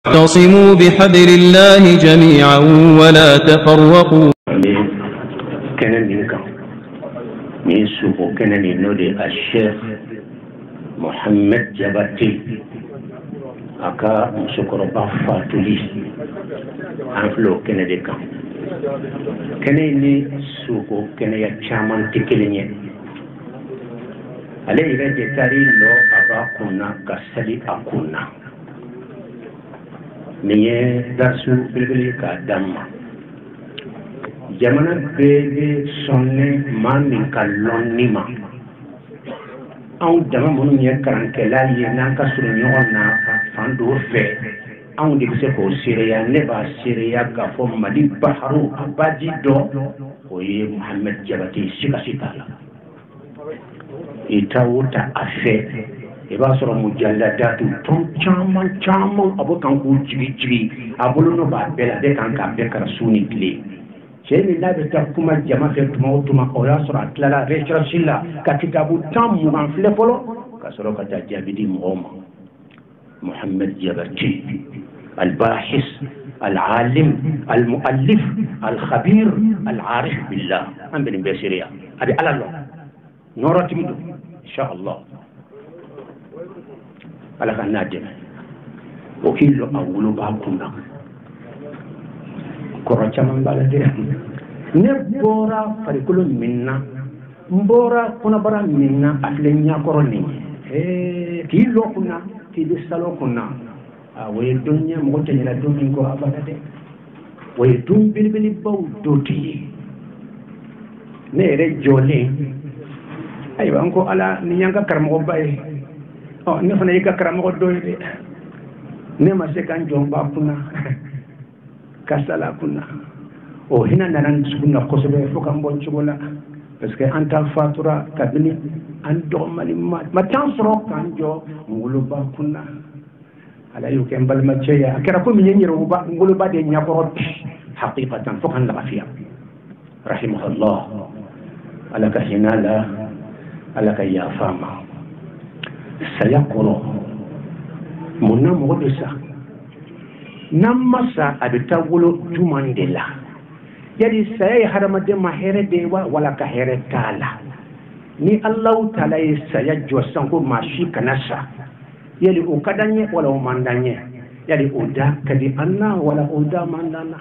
اعتصموا بحبل الله جميعا ولا تفرقوا. كان منكم من سوق كان نودي الشيخ محمد جبتي أكا مسكر بافاتولي أنفلو كان ديكا كان ني سوق كان يشامن تكليني عليه يجي تاري لو أبا كنا كسلي أكونا niye darsu bilbili ka damma jamana bebe sonne mamin kallon nima aw dama munu ye karanke la ye nan ka suru nyoon na fando fe aw de se ko siriya ne ba siriya ga fo mali bahru abadi do ko ye muhammad jabati sikasitala itawuta afe iba sɔrɔ mujalladatu tɔn caman abo kan k'u jigi a bolo no b'a bɛɛ la bɛɛ kan k'a bɛɛ kara su ni tile cɛ min n'a bɛ taa kuma jama fɛ tuma o tuma o y'a sɔrɔ a tilala recherche la ka kitabu 10 filɛ fɔlɔ ka sɔrɔ ka taa jaabi di mɔgɔw ma muhammad jabati albahis العالم المؤلف الخبير العارف بالله an bɛ nin bɛɛ seereya a bɛ ala lɔ nɔrɔtigi don inshallah ala ka nadem o killo awulo ba kunna koro chaman bala de ne bora farikolo minna mbora kuna bara minna atle nya koro ni killo kunna kidi salo kunna a way dunya mo tanya la dum ko abada de way dum bilbili baw doti ne re jole ay wanko ala ni nyanga karmo bay oh ne fana yika karamo doyde ne ma se kan jomba kuna kasala kuna o hina nanan sunna kosobe foka mbonci wala parce que anta fatura kadini an do mali ma tansro kan jo ngulu ba kuna ala yu ken bal ma cheya akara ko mi nyiro ba ngulu ba de nyakoro haqiqatan foka ndafiya rahimahullah ala ka hinala ala ka yafama sayakoro munna mo be sa namasa abita wolo tumandela yadi sayay haramade ma here de wala ka here tala ni allah taala saya josan ko mashi kanasa yadi o kadanye wala o mandanye yadi o da kadi anna wala o da mandana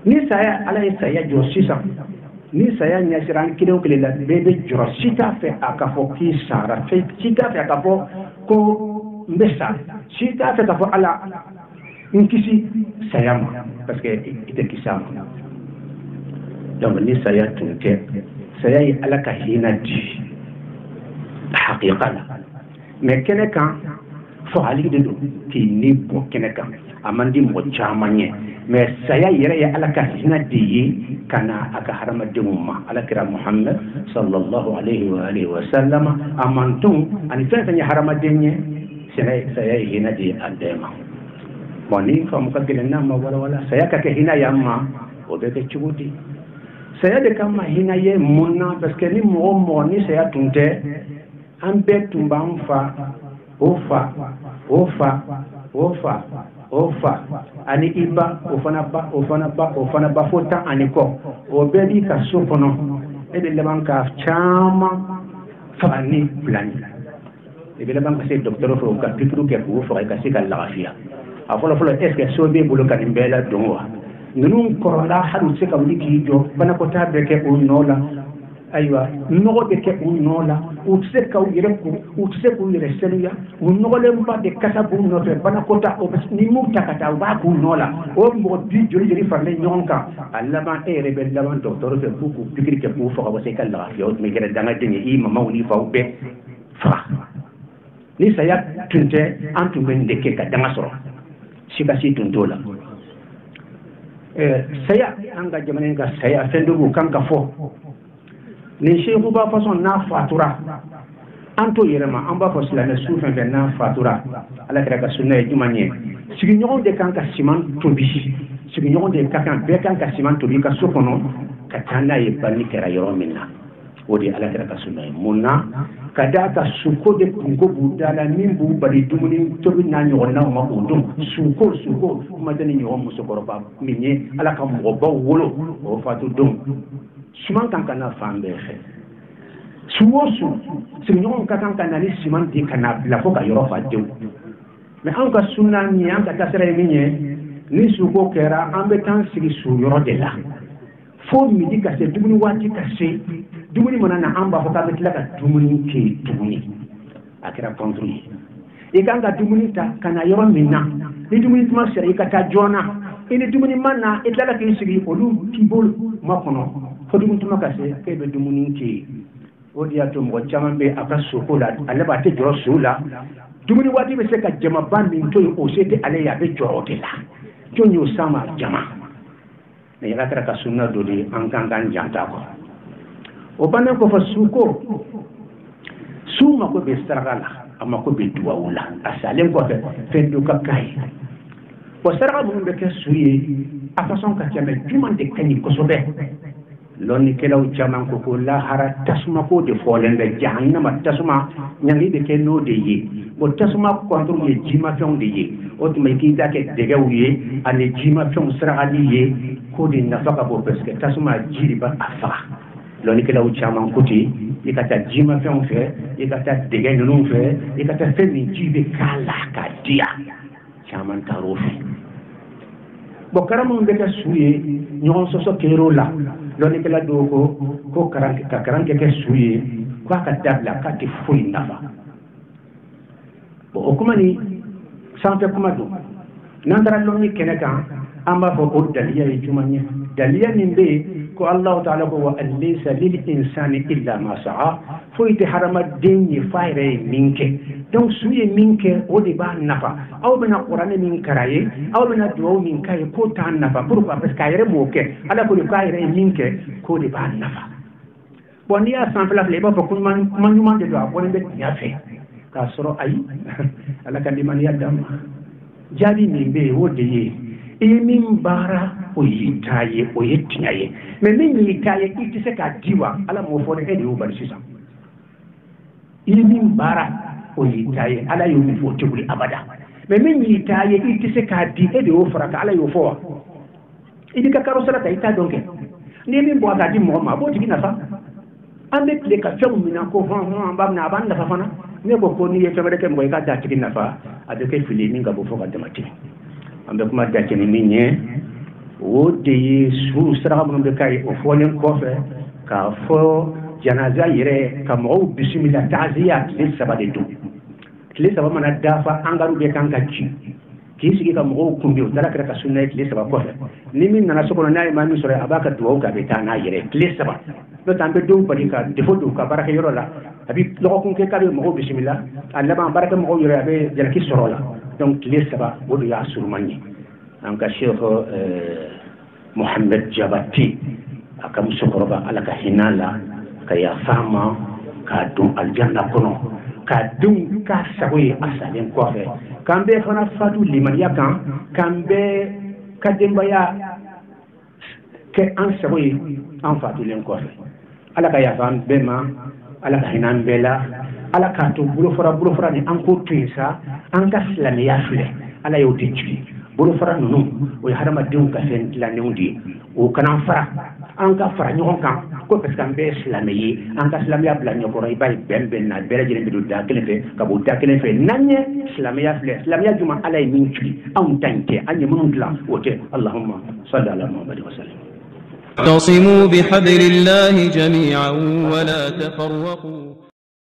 ni saya ala saya josisa ni saya nyasiran kilo kile la bebe joro sita fe akafo ki sara fe sita fe akafo ko mbesa sita fe akafo ala nkisi sayama parce que ite kisama donc ni saya tunke saya yi ala ka hina di haqiqa mais kene kan fo hali de do ki ni bo kene kan amandi mo chamanye mais saya yere ya ala ka hina di kana aka harama demuma ala kira muhammad sallallahu alaihi wa alihi wa sallama amantum ani tanya harama denye saya hina di adema boni fa mukagele nama wala saya ka hina yamma obeke chugudi saya de kama hina ye munna parce que ni mo ni saya tunte ambe tumba mfa ofa ani iba ofana ba fota aniko o bedi ka sopono e de leban ka chama fani plan e be leban ka se docteur fo ka pitru ke ko fo ka se ka lafia afolo est ce que so be bulu kan mbela donwa nunun korola hadu se ka wiki jo bana ko tabe ke o nola aywa nogo de ke o nola o se ka yire ko o se ko yire seluya o nogo le mba de kata bu no te bana ko ta o ni mu takata ba ko nola o mo di jori farle nyonka alla ma ere be la man docteur fe ku pikiri ke ku fo ko se ka la yo mi gere danga dingi i mama woni fa be fa ni saya tunte antu ben de ke ka danga soro sikasi tuntola saya anga jamanen ka saya fendugo kanka fo ni sheikhu ba façon na fatura anto yerema amba fo silame soufen fe na fatura ala kira ka sunna jumanye sigi nyon de kanka siman tobi sigi nyon de kanka be kanka siman tobi ka sofono ka tanda e bani kera yoro minna ودي على كذا كسنة منا كذا كسوكو de kungo budala mimbu bari dumuni tobi na nyona ma udum suko kuma dani nyo muso koroba minye ala kam roba wolo o fatu dum suman kan kana fambe fe suwosu sinyon ka kan kana ni siman di kana la foka yoro fa dew mais an ka sunna ni an ka tasere minye ni suko kera ambe tan sigi su yoro de la fo midi ka se dumuni wati ka se dumuni manana amba foka betla ka dumuni ke dumuni akira kontroi ikanga dumuni ta kana yoro minna ni dumuni tuma sere ikata jona ini dumuni manna itala ke sigi olu tibol makono fo dumuni tuma ka se ke be dumuni ke odi ato mo chama be aka sokola alaba te joro sula dumuni wati be se ka jama bandi to o sete ale ya be joro de la jonyo sama jama ne yala ka sunna do di an kan janta ko o bana ko fa suko suma ko be saragala amma ko be duwawula asalen ko fe do ka kai ko saraga mun be ke suye afason ka teme juman de kani ko sobe lonni kelaw jaman ko la hara tasma ko de folende jahannama tasma nyangi de ke no de yi bo tasma ko ye jima fion de yi o to mai kinda ke de gawiye ane jima fion saragali ye ko de nafaka bo peske tasma jiri ba afa loni kelaw jaman ko ti ikata jima fion fe ikata de ga no fe ikata fe ni jibe kala ka dia jaman tarofi bo karamu ngeta suye nyon soso kero la loni kala do ko karanke ke suye ko ka dabla ka ti fuli nafa bo kuma ni sanfe kuma do nandara loni keneka amba fo o daliya e jumanya daliya nimbe ko Allah ta'ala ko wa alaysa lil insani illa ma sa'a fo ite harama denye fayre minke donc suye minke o de ba nafa aw bena qur'an min karaye aw bena duwa min kay ko ta nafa pourquoi parce que ayre mo ke ala ko kayre minke ko de ba nafa bon ni a sans fla ba ko man de do ko be ya fe ka soro ay ala kan man ya dam jadi nimbe o de ye min bara o yitaye o yetinaye mais min yitaye iti se ka diwa ala mo fo de e o bar sisa min bara o yitaye ala yo fo tebuli abada mais min yitaye iti se ka di e o fara ka ala yo fo idi ka karo sala ta ita donke ni min bo ga di mo ma bo tigi na fa ambe le ka fam mina ko hon bam na ban na fa fana ne ko ni ye famere ke mo ka da tigi na fa ade ke fili min ga bo fo ga de mati ambe kuma da kene minye o de su sara mun be kai o fonen ko fe ka fo janaza yire ka mo bismillah ta'ziyat li sabade do li sababa mana dafa angaru be kan kaci ki sigi ka mo kumbi o dara ka sunna li sababa ko fe ni min na sokono nay ma mi sore abaka do ka be ta na yire li sababa do tambe do bari ka defo do ka baraka yoro la abi lo ko ke ka be mo bismillah alla ba baraka mo yoro be jana ki soro la donc les saba wodu ya surmani anka cheikh Mohammed Jabati akam sokoroba alaka hinala kaya fama ka dum aljanna kono ka dum ka sagoy asalen ko fe kambe fana fatu liman yakan kambe kademba ya ke an sagoy an fatu len ko fe alaka ya fam bema alaka hinan bela ala ka to bulo fara ni an ko twisa an ka islamiya fule ala yo tinchi bulo fara nunu o harama dew ka sen la newdi o kana fara an ka fara nyon kan ko parce que an be islamiyi an ka islamiya bla nyoko ray bay ben na bere jere bidu da kele ka bu da kele fe nanye islamiya fule islamiya juma ala min chi an tante an yemun dla wote allahumma salli ala muhammad wa sallam اعتصموا بحبل الله جميعا ولا تفرقوا